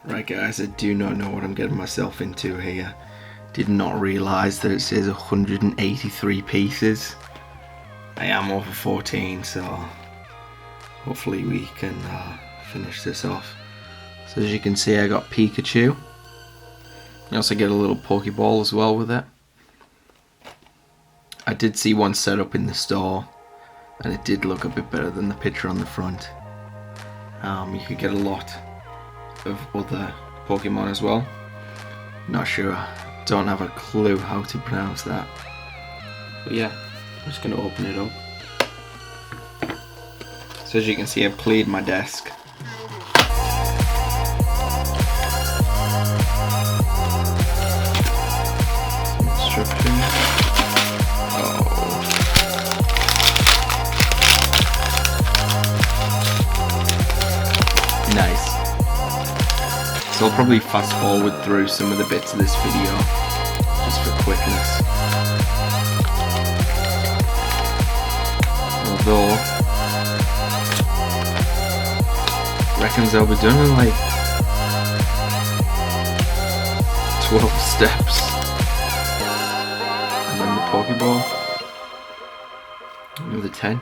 Right guys, I do not know what I'm getting myself into here. Did not realise that it says 183 pieces. I am over 14, so hopefully we can finish this off. So as you can see, I got Pikachu. You also get a little Pokeball as well with it. I did see one set up in the store, and it did look a bit better than the picture on the front. You could get a lot of other Pokemon as well. Not sure, don't have a clue how to pronounce that. But yeah, I'm just going to open it up. So as you can see, I've cleared my desk. Some instructions. Nice. So I'll probably fast forward through some of the bits of this video just for quickness. Although reckons I'll be done in like 12 steps. And then the Pokeball. Another 10.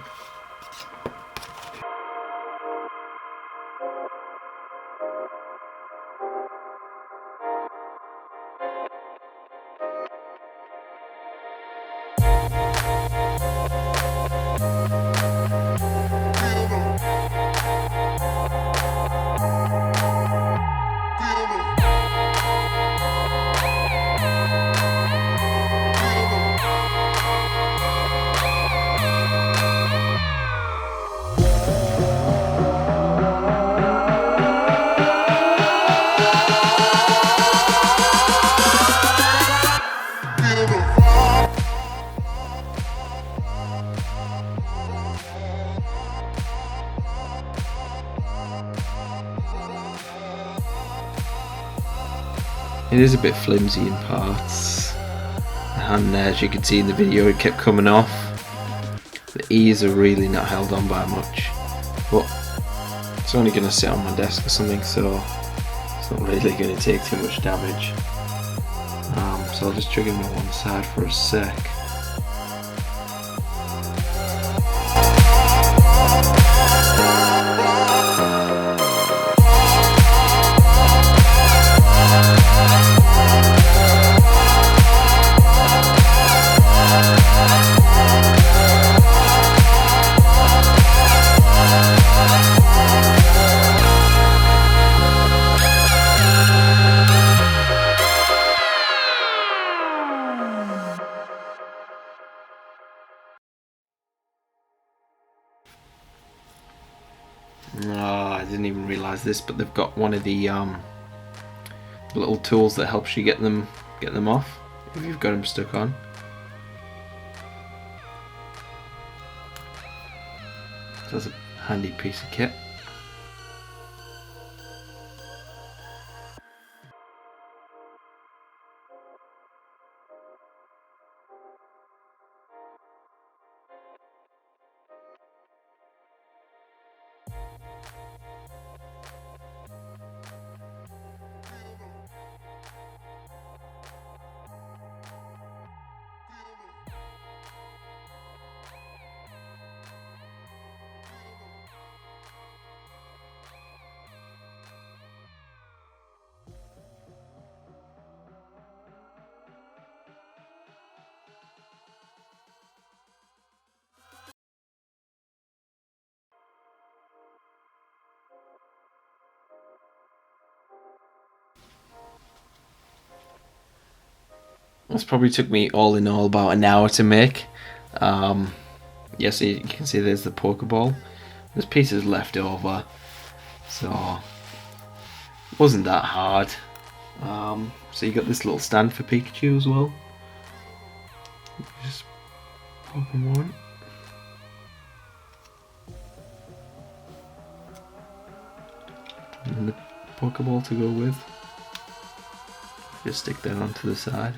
It is a bit flimsy in parts, and as you can see in the video, it kept coming off. The ears are really not held on by much, but it's only going to sit on my desk or something, so it's not really going to take too much damage. So I'll just trigger them on one side for a sec. I didn't even realise this, but they've got one of the little tools that helps you get them off if you've got them stuck on. So that's a handy piece of kit. This probably took me all in all about an hour to make. Yes, you can see there's the Pokeball. There's pieces left over, so it wasn't that hard. So you got this little stand for Pikachu as well. Just pop him on. And then the Pokeball to go with. Just stick that onto the side.